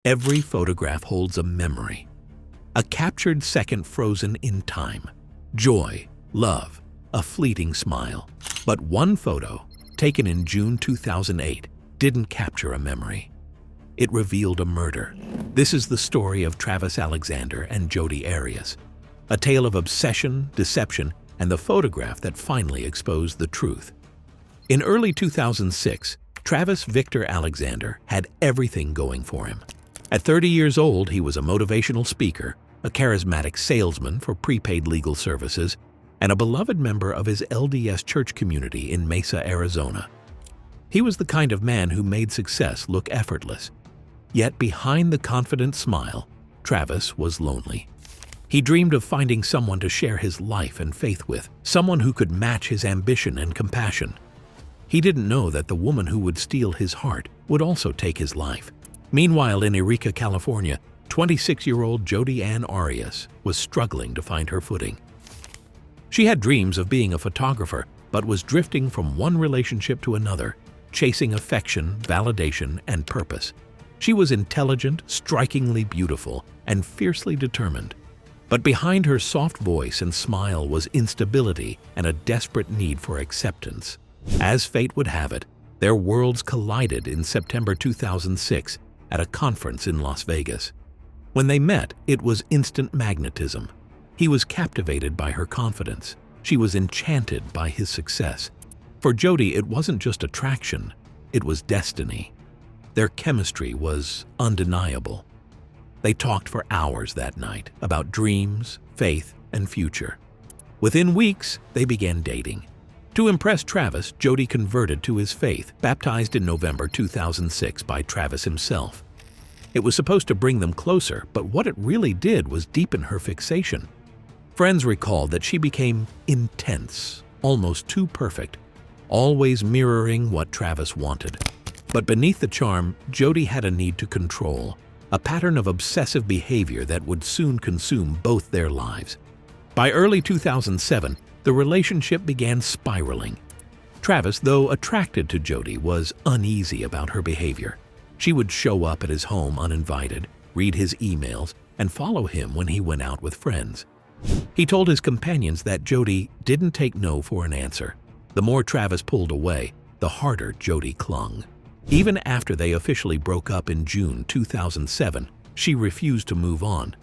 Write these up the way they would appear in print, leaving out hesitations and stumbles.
Every photograph holds a memory, a captured second frozen in time. Joy, love, a fleeting smile. But one photo, taken in June 2008, didn't capture a memory. It revealed a murder. This is the story of Travis Alexander and Jodi Arias, a tale of obsession, deception, and the photograph that finally exposed the truth. In early 2006, Travis Victor Alexander had everything going for him. At 30 years old, he was a motivational speaker, a charismatic salesman for prepaid legal services, and a beloved member of his LDS church community in Mesa, Arizona. He was the kind of man who made success look effortless. Yet behind the confident smile, Travis was lonely. He dreamed of finding someone to share his life and faith with, someone who could match his ambition and compassion. He didn't know that the woman who would steal his heart would also take his life. Meanwhile, in Eureka, California, 26-year-old Jodi Arias was struggling to find her footing. She had dreams of being a photographer, but was drifting from one relationship to another, chasing affection, validation, and purpose. She was intelligent, strikingly beautiful, and fiercely determined. But behind her soft voice and smile was instability and a desperate need for acceptance. As fate would have it, their worlds collided in September 2006 at a conference in Las Vegas. When they met, it was instant magnetism. He was captivated by her confidence. She was enchanted by his success. For Jodi, it wasn't just attraction, it was destiny. Their chemistry was undeniable. They talked for hours that night about dreams, faith, and future. Within weeks, they began dating. To impress Travis, Jodi converted to his faith, baptized in November 2006 by Travis himself. It was supposed to bring them closer, but what it really did was deepen her fixation. Friends recalled that she became intense, almost too perfect, always mirroring what Travis wanted. But beneath the charm, Jodi had a need to control, a pattern of obsessive behavior that would soon consume both their lives. By early 2007, the relationship began spiraling. Travis, though attracted to Jodi, was uneasy about her behavior. She would show up at his home uninvited, read his emails, and follow him when he went out with friends. He told his companions that Jodi didn't take no for an answer. The more Travis pulled away, the harder Jodi clung. Even after they officially broke up in June 2007, she refused to move on.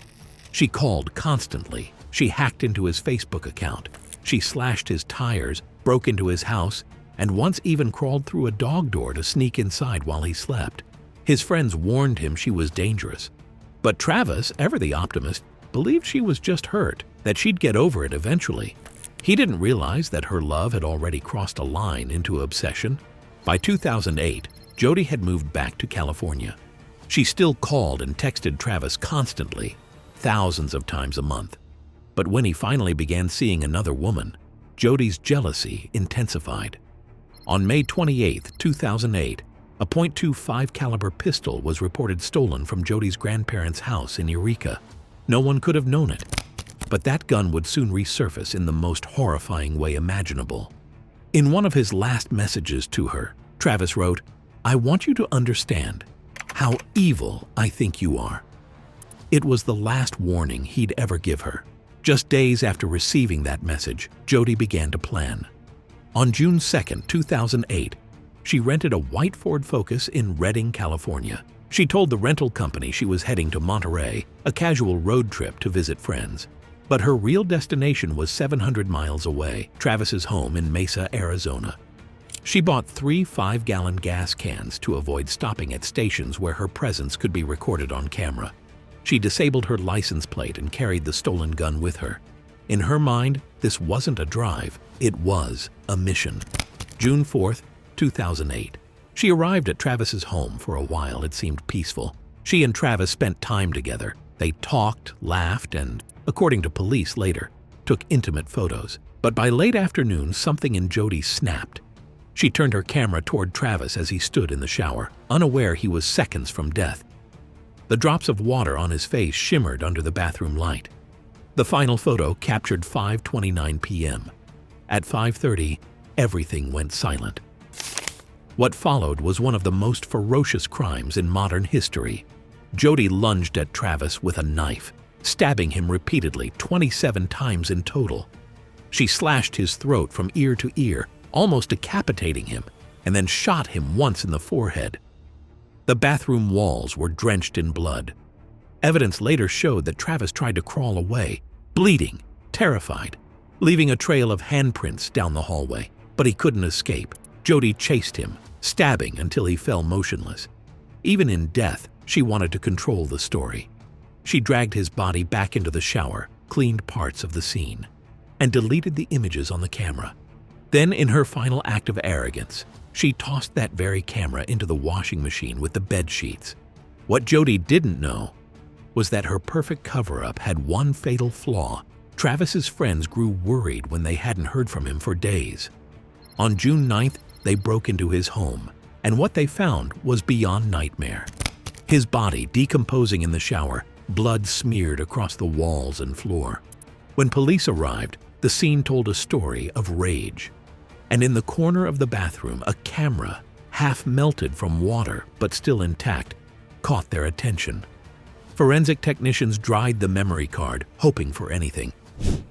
She called constantly. She hacked into his Facebook account. She slashed his tires, broke into his house, and once even crawled through a dog door to sneak inside while he slept. His friends warned him she was dangerous. But Travis, ever the optimist, believed she was just hurt, that she'd get over it eventually. He didn't realize that her love had already crossed a line into obsession. By 2008, Jodi had moved back to California. She still called and texted Travis constantly, thousands of times a month. But when he finally began seeing another woman, Jodi's jealousy intensified. On May 28, 2008, a .25 caliber pistol was reported stolen from Jodi's grandparents' house in Eureka. No one could have known it. But that gun would soon resurface in the most horrifying way imaginable. In one of his last messages to her, Travis wrote, "I want you to understand how evil I think you are." It was the last warning he'd ever give her. Just days after receiving that message, Jodi began to plan. On June 2, 2008, she rented a white Ford Focus in Redding, California. She told the rental company she was heading to Monterey, a casual road trip to visit friends. But her real destination was 700 miles away, Travis's home in Mesa, Arizona. She bought 3 5-gallon gas cans to avoid stopping at stations where her presence could be recorded on camera. She disabled her license plate and carried the stolen gun with her. In her mind, this wasn't a drive, it was a mission. June 4, 2008. She arrived at Travis's home. For a while it seemed peaceful. She and Travis spent time together. They talked, laughed, and, according to police later, took intimate photos. But by late afternoon, something in Jodi snapped. She turned her camera toward Travis as he stood in the shower, unaware he was seconds from death. The drops of water on his face shimmered under the bathroom light. The final photo captured 5:29 p.m. At 5:30, everything went silent. What followed was one of the most ferocious crimes in modern history. Jodi lunged at Travis with a knife, stabbing him repeatedly 27 times in total. She slashed his throat from ear to ear, almost decapitating him, and then shot him once in the forehead. The bathroom walls were drenched in blood. Evidence later showed that Travis tried to crawl away, bleeding, terrified, leaving a trail of handprints down the hallway. But he couldn't escape. Jodi chased him, stabbing until he fell motionless. Even in death, she wanted to control the story. She dragged his body back into the shower, cleaned parts of the scene, and deleted the images on the camera. Then, in her final act of arrogance, she tossed that very camera into the washing machine with the bed sheets. What Jodi didn't know was that her perfect cover-up had one fatal flaw. Travis's friends grew worried when they hadn't heard from him for days. On June 9th, they broke into his home, and what they found was beyond nightmare. His body decomposing in the shower, blood smeared across the walls and floor. When police arrived, the scene told a story of rage. And in the corner of the bathroom, a camera, half melted from water but still intact, caught their attention. Forensic technicians dried the memory card, hoping for anything.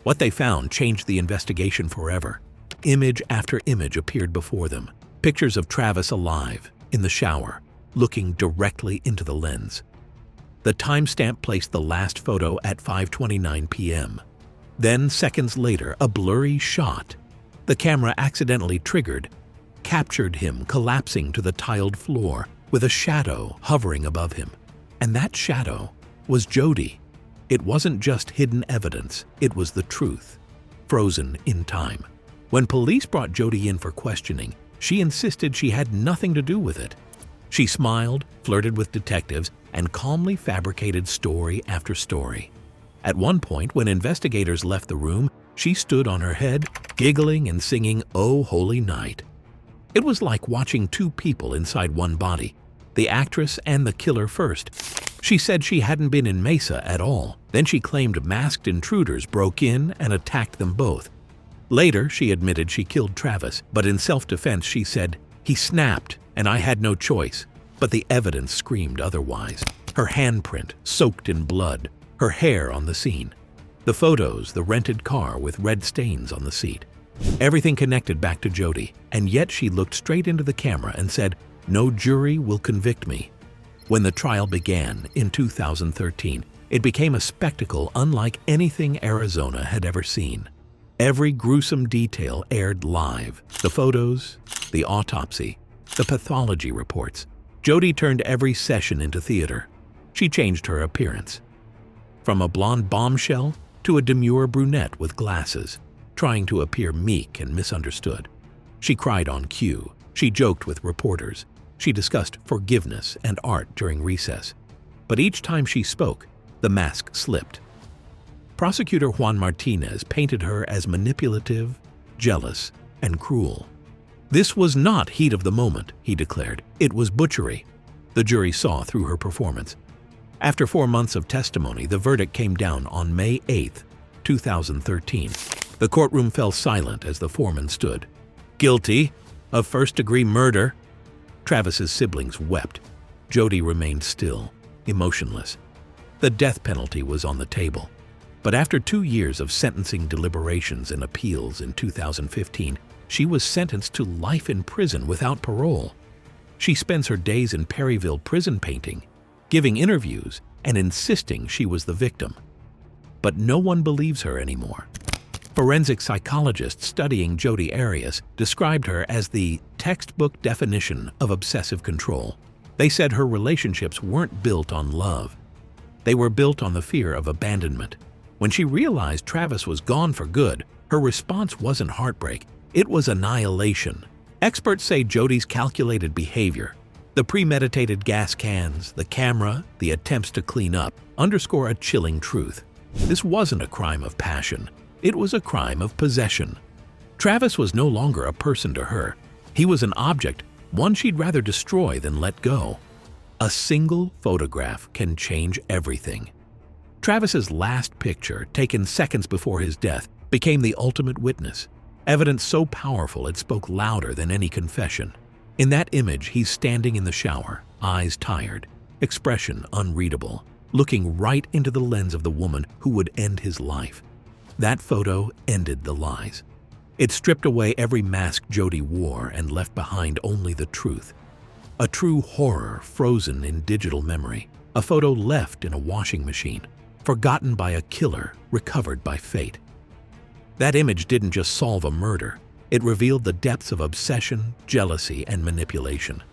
What they found changed the investigation forever. Image after image appeared before them. Pictures of Travis alive, in the shower, looking directly into the lens. The timestamp placed the last photo at 5:29 p.m. Then, seconds later, a blurry shot. The camera accidentally triggered, captured him collapsing to the tiled floor with a shadow hovering above him. And that shadow was Jodi. It wasn't just hidden evidence, it was the truth, frozen in time. When police brought Jodi in for questioning, she insisted she had nothing to do with it. She smiled, flirted with detectives, and calmly fabricated story after story. At one point, when investigators left the room, she stood on her head, giggling and singing "Oh Holy Night." It was like watching two people inside one body, the actress and the killer first. She said she hadn't been in Mesa at all. Then she claimed masked intruders broke in and attacked them both. Later, she admitted she killed Travis, but in self-defense she said, "He snapped and I had no choice." But the evidence screamed otherwise. Her handprint soaked in blood, her hair on the scene. The photos, the rented car with red stains on the seat. Everything connected back to Jodi, and yet she looked straight into the camera and said, "No jury will convict me." When the trial began in 2013, it became a spectacle unlike anything Arizona had ever seen. Every gruesome detail aired live. The photos, the autopsy, the pathology reports. Jodi turned every session into theater. She changed her appearance. From a blonde bombshell to a demure brunette with glasses, trying to appear meek and misunderstood. She cried on cue. She joked with reporters. She discussed forgiveness and art during recess. But each time she spoke, the mask slipped. Prosecutor Juan Martinez painted her as manipulative, jealous, and cruel. "This was not heat of the moment," he declared. "It was butchery." The jury saw through her performance. After 4 months of testimony, the verdict came down on May 8, 2013. The courtroom fell silent as the foreman stood. "Guilty of first-degree murder." Travis's siblings wept. Jodi remained still, emotionless. The death penalty was on the table. But after 2 years of sentencing deliberations and appeals in 2015, she was sentenced to life in prison without parole. She spends her days in Perryville prison painting, giving interviews, and insisting she was the victim. But no one believes her anymore. Forensic psychologists studying Jodi Arias described her as the textbook definition of obsessive control. They said her relationships weren't built on love. They were built on the fear of abandonment. When she realized Travis was gone for good, her response wasn't heartbreak, it was annihilation. Experts say Jodi's calculated behavior, the premeditated gas cans, the camera, the attempts to clean up, underscore a chilling truth. This wasn't a crime of passion. It was a crime of possession. Travis was no longer a person to her. He was an object, one she'd rather destroy than let go. A single photograph can change everything. Travis's last picture, taken seconds before his death, became the ultimate witness. Evidence so powerful it spoke louder than any confession. In that image, he's standing in the shower, eyes tired. expression unreadable, looking right into the lens of the woman who would end his life. That photo ended the lies. It stripped away every mask Jodi wore and left behind only the truth. A true horror frozen in digital memory. A photo left in a washing machine, forgotten by a killer, recovered by fate. That image didn't just solve a murder. It revealed the depths of obsession, jealousy, and manipulation.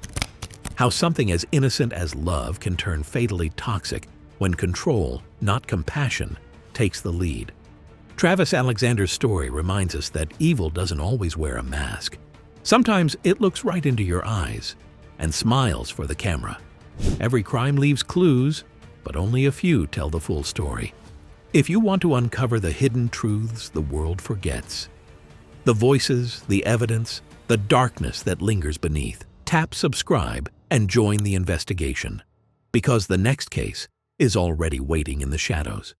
How something as innocent as love can turn fatally toxic when control, not compassion, takes the lead. Travis Alexander's story reminds us that evil doesn't always wear a mask. Sometimes it looks right into your eyes and smiles for the camera. Every crime leaves clues, but only a few tell the full story. If you want to uncover the hidden truths the world forgets, the voices, the evidence, the darkness that lingers beneath, tap subscribe and join the investigation, because the next case is already waiting in the shadows.